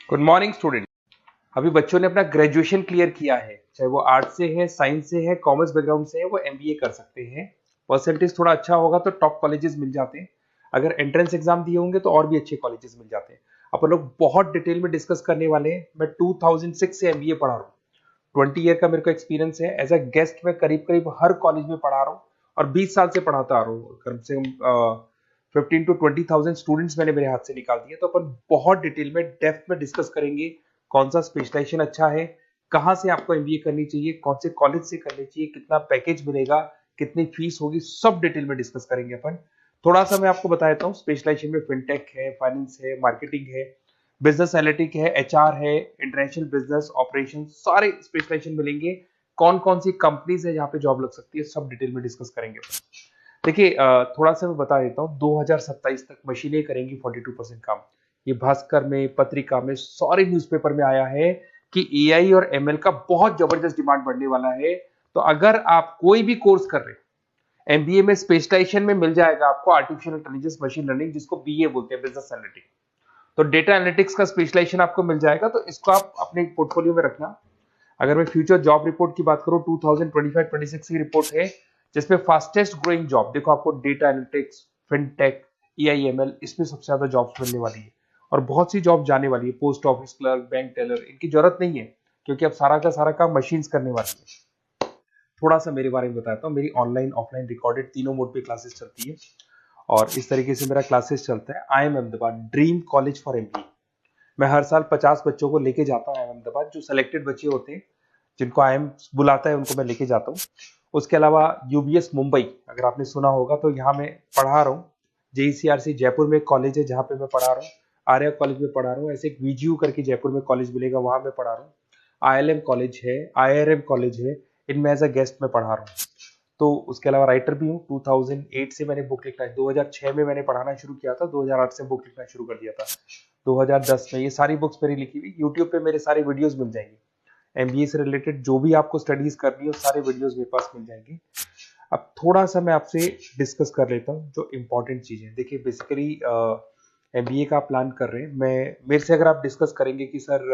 Good morning student. अभी बच्चों ने अपना ग्रेजुएशन क्लियर किया है, चाहे वो आर्ट्स से है, साइंस से है, कॉमर्स बैकग्राउंड से है, वो एमबीए कर सकते हैं। परसेंटेज थोड़ा अच्छा होगा तो टॉप कॉलेजेस मिल जाते हैं। अगर एंट्रेंस एग्जाम दिए होंगे तो और भी अच्छे कॉलेजेस मिल जाते हैं। अपन लोग बहुत डिटेल में डिस्कस करने वाले हैं। मैं 2006 से एमबीए पढ़ा रहा हूँ। 20 ईयर का मेरे को एक्सपीरियंस है। एज अ गेस्ट मैं करीब करीब हर कॉलेज में पढ़ा रहा हूँ और 20 साल से पढ़ाता आ रहा हूँ। कम से कम 15 to 20,000 स्टूडेंट्स मैंने मेरे हाथ से निकाल दिए। तो अपन बहुत डिटेल में डेप्थ में डिस्कस करेंगे कौन सा स्पेशलाइजेशन अच्छा है, कहाँ से आपको एमबीए करनी चाहिए, कौन से कॉलेज से करनी चाहिए, कितना पैकेज मिलेगा, कितनी फीस होगी, सब डिटेल में डिस्कस करेंगे अपन। थोड़ा सा मैं आपको बता देता हूँ। स्पेशलाइजेशन में फिनटेक है, फाइनेंस है, मार्केटिंग है, बिजनेस एनालिटिक है, एचआर है, इंटरनेशनल बिजनेस ऑपरेशन, सारे स्पेशलाइजेशन मिलेंगे। कौन कौन सी कंपनीज है जहाँ पे जॉब लग सकती है, सब डिटेल में डिस्कस करेंगे। देखिए, थोड़ा सा मैं बता देता हूँ। 2027 तक मशीनें करेंगी 42% काम। ये भास्कर में, पत्रिका में, सारे न्यूज़पेपर में आया है कि एआई और एमएल का बहुत जबरदस्त डिमांड बढ़ने वाला है। तो अगर आप कोई भी कोर्स कर रहे हैं, एमबीए में स्पेशलाइजेशन में मिल जाएगा आपको आर्टिफिशियल इंटेलिजेंस, मशीन लर्निंग, जिसको बीए बोलते हैं, बिजनेस एनालिटिक्स। तो डेटा एनालिटिक्स का स्पेशलाइजेशन आपको मिल जाएगा, तो इसको आप अपने पोर्टफोलियो में रखना। अगर मैं फ्यूचर जॉब रिपोर्ट की बात करूं, 2025-26 की रिपोर्ट है, जिसमें फास्टेस्ट ग्रोइंग जॉब देखो आपको डेटा एनालिटिक्स, फिनटेक, ईआईएमएल, इसमें सबसे ज्यादा जॉब्स मिलने वाली है। और बहुत सी जॉब जाने वाली है। Post office clerk, bank teller, इनकी जरूरत नहीं है, क्योंकि अब सारा का सारा काम मशीन्स करने वाली है। थोड़ा सा मेरे बारे में बताता हूँ। मेरी ऑनलाइन ऑफलाइन रिकॉर्डेड तीनों मोड पे क्लासेस चलती है और इस तरीके से मेरा क्लासेस चलता है। I am Ahmedabad dream college for MBA. मैं हर साल 50 बच्चों को लेके जाता हूँ अहमदाबाद। जो सिलेक्टेड बच्चे होते हैं, जिनको आईएम बुलाता है, उनको मैं लेके जाता हूँ। उसके अलावा यूबीएस मुंबई, अगर आपने सुना होगा, तो यहाँ मैं पढ़ा रहा हूँ। जेईसीआरसी जयपुर में एक कॉलेज है जहाँ पे मैं पढ़ा रहा हूँ। आर्या कॉलेज में पढ़ा रहा हूँ। ऐसे एक वीजीयू करके जयपुर में कॉलेज मिलेगा, वहां मैं पढ़ा रहा हूँ। आईएलएम कॉलेज है, आईआरएम कॉलेज है, इनमें एज अ गेस्ट में पढ़ा रहा हूँ। तो उसके अलावा राइटर भी हूँ। 2008 से मैंने बुक लिखना है। 2006 में मैंने पढ़ाना शुरू किया था, 2008 से बुक लिखना शुरू कर दिया था। 2010 में ये सारी बुक्स मेरी लिखी हुई यूट्यूब पे मेरे सारे वीडियोस मिल जाएंगे। एमबीए से रिलेटेड जो भी आपको स्टडीज करनी है, सारे वीडियोस मेरे पास मिल जाएंगे। अब थोड़ा सा मैं आपसे डिस्कस कर लेता हूँ जो इंपॉर्टेंट चीजें। देखिए, बेसिकली एमबीए का प्लान कर रहे हैं, मैं मेरे से अगर आप डिस्कस करेंगे कि सर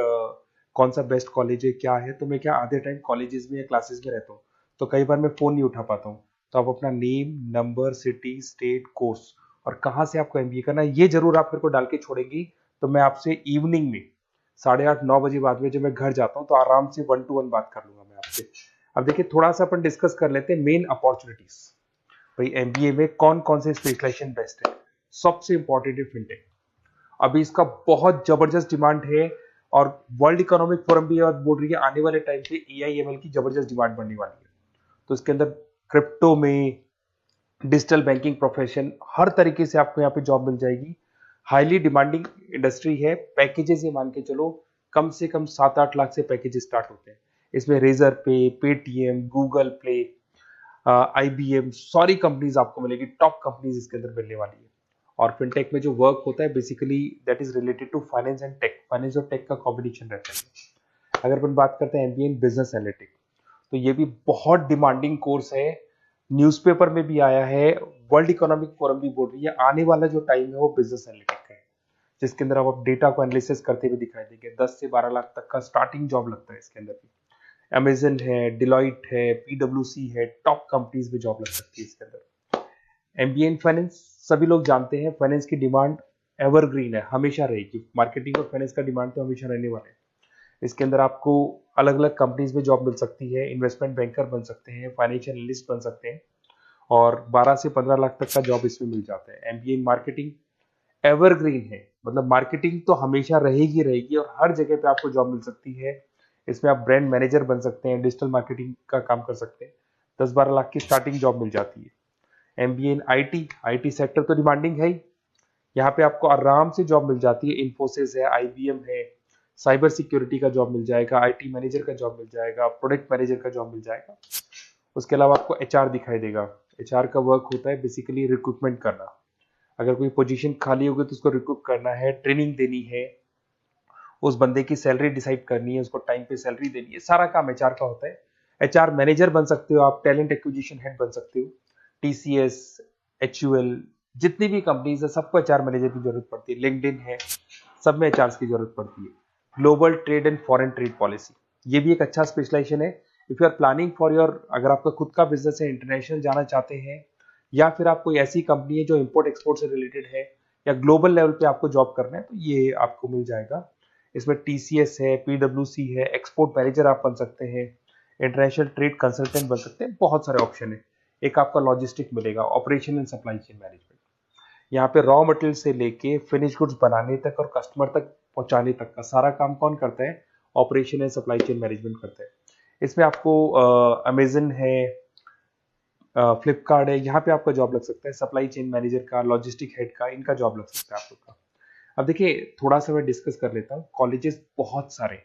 कौन सा बेस्ट कॉलेज है, क्या है, तो मैं क्या आधे टाइम कॉलेजेस में या क्लासेस में रहता हूँ, तो कई बार मैं फोन नहीं उठा पाता हूँ। तो आप अपना name, number, city, state, course और कहाँ से आपको एमबीए करना है, ये जरूर आप मेरे को डाल के छोड़ेंगी। तो मैं आपसे इवनिंग में 8:30-9 बजे बाद में जब मैं घर जाता हूँ, तो आराम से 1 to 1 बात कर लूंगा मैं आपसे। अब देखिए, थोड़ा सा अपन डिस्कस कर लेते हैं मेन अपॉर्चुनिटीज। भाई, एमबीए में कौन कौन से स्पेशलाइजेशन बेस्ट है। सबसे इंपॉर्टेंट है फिनटेक। अभी इसका बहुत जबरदस्त डिमांड है और वर्ल्ड इकोनॉमिक फोरम भी बात बोल रही है आने वाले टाइम पे एआईएमएल की जबरदस्त डिमांड बढ़ने वाली है। तो इसके अंदर क्रिप्टो में, डिजिटल बैंकिंग प्रोफेशन, हर तरीके से आपको यहाँ पे जॉब मिल जाएगी। हाईली डिमांडिंग इंडस्ट्री है। पैकेजेस ये मान के चलो, कम से कम 7-8 लाख से पैकेज स्टार्ट होते हैं। इसमें रेजर पे, पेटीएम, गूगल प्ले, आईबीएम, सारी कंपनीज आपको मिलेगी। टॉप कंपनीज इसके अंदर मिलने वाली है। और फिनटेक में जो वर्क होता है, basically that is related to finance and tech. Finance और टेक का कॉम्बिनेशन रहता है। अगर अपन बात करते हैं एमबीए इन बिजनेस एनालिटिक्स, तो ये भी बहुत डिमांडिंग कोर्स है। न्यूज़पेपर में भी आया है, वर्ल्ड इकोनॉमिक फोरम भी बोल रही है आने वाला जो टाइम है वो बिजनेस एनालिटिक्स का है, जिसके अंदर आप डेटा को एनालिसिस करते हुए दिखाई देंगे। 10 से 12 लाख तक का स्टार्टिंग जॉब लगता है इसके अंदर भी। अमेजन है, डिलॉइट है, पीडब्ल्यूसी है, टॉप कंपनीज में जॉब लग सकती है इसके अंदर। एमबीए इन फाइनेंस, सभी लोग जानते हैं फाइनेंस की डिमांड एवरग्रीन है, हमेशा रहेगी। मार्केटिंग और फाइनेंस का डिमांड तो हमेशा रहने वाला है। इसके अंदर आपको अलग अलग कंपनीज में जॉब मिल सकती है। इन्वेस्टमेंट बैंकर बन सकते हैं, फाइनेंशियल एनालिस्ट बन सकते हैं और 12 से 15 लाख तक का जॉब इसमें मिल जाता है। एमबीए इन मार्केटिंग एवरग्रीन है, मतलब मार्केटिंग तो हमेशा रहेगी रहेगी और हर जगह पे आपको जॉब मिल सकती है। इसमें आप ब्रांड मैनेजर बन सकते हैं, डिजिटल मार्केटिंग का काम कर सकते हैं। 10-12 लाख की स्टार्टिंग जॉब मिल जाती है। MBA in IT, IT sector तो डिमांडिंग है ही। यहाँ पे आपको आराम से जॉब मिल जाती है। इन्फोसिस है, आईबीएम है, साइबर सिक्योरिटी का जॉब मिल जाएगा, आईटी मैनेजर का जॉब मिल जाएगा, प्रोडक्ट मैनेजर का जॉब मिल जाएगा। उसके अलावा आपको एचआर दिखाई देगा। एचआर का वर्क होता है बेसिकली रिक्रूटमेंट करना। अगर कोई पोजीशन खाली होगी तो उसको रिक्रूट करना है, ट्रेनिंग देनी है, उस बंदे की सैलरी डिसाइड करनी है, उसको टाइम पे सैलरी देनी है, सारा काम एचआर का होता है। एचआर मैनेजर बन सकते हो आप, टैलेंट एक्विजिशन हेड बन सकते हो। टीसीएस, एचयूएल, जितनी भी कंपनीज है सबको एचआर मैनेजर की जरूरत पड़ती है। लिंक्डइन है, सब में एचआर की जरूरत पड़ती है। Global trade and foreign trade policy, ये भी एक अच्छा स्पेशलाइजेशन है। If you are planning for your, अगर आपका खुद का बिजनेस है, इंटरनेशनल जाना चाहते हैं, या फिर आप कोई ऐसी कंपनी है जो इंपोर्ट एक्सपोर्ट से रिलेटेड है, या ग्लोबल लेवल पे आपको जॉब करना है, तो ये आपको मिल जाएगा। इसमें टीसीएस है, पीडब्ल्यूसी है, एक्सपोर्ट मैनेजर आप बन सकते हैं, इंटरनेशनल ट्रेड कंसल्टेंट बन सकते हैं, बहुत सारे ऑप्शन है। एक आपका लॉजिस्टिक मिलेगा, operation and supply chain management. यहाँ पे रॉ मटेरियल से लेके फिनिश गुड्स बनाने तक और कस्टमर तक पहुंचाने तक का सारा काम कौन करता है? Operation and supply chain management करता है। इसमें आपको अमेजन है, फ्लिपकार्ट है, यहाँ पे आपका जॉब लग सकता है, सप्लाई चेन मैनेजर का, लॉजिस्टिक हेड का, इनका जॉब लग सकता है आप लोग का। अब देखिए, थोड़ा सा मैं डिस्कस कर लेता हूँ। कॉलेजेस बहुत सारे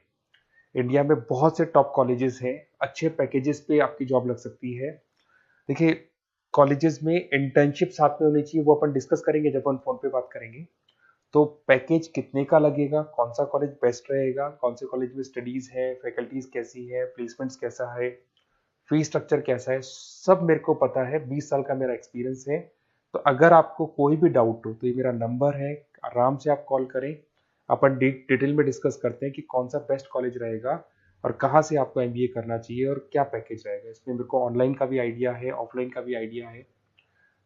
इंडिया में, बहुत से टॉप कॉलेजेस हैं, अच्छे पैकेजेस पे आपकी जॉब लग सकती है। देखिए, कॉलेजेस में इंटर्नशिप साथ में होनी चाहिए, वो अपन डिस्कस करेंगे जब अपन फोन पे बात करेंगे। तो पैकेज कितने का लगेगा, कौन सा कॉलेज बेस्ट रहेगा, कौन से कॉलेज में स्टडीज है, फैकल्टीज कैसी है, प्लेसमेंट्स कैसा है, फी स्ट्रक्चर कैसा है, सब मेरे को पता है। 20 साल का मेरा एक्सपीरियंस है। तो अगर आपको कोई भी डाउट हो तो ये मेरा नंबर है, आराम से आप कॉल करें। अपन डिटेल में डिस्कस करते हैं कि कौन सा बेस्ट कॉलेज रहेगा और कहाँ से आपको एमबीए करना चाहिए और क्या पैकेज रहेगा। इसमें मेरे को ऑनलाइन का भी आइडिया है, ऑफलाइन का भी आइडिया है।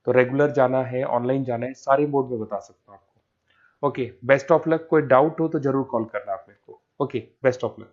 तो रेगुलर जाना है, ऑनलाइन जाना है, सारे मोड में बता सकता हूँ आपको। Okay, best of luck. कोई डाउट हो तो जरूर कॉल करना आप मेरे को। Okay, best of luck.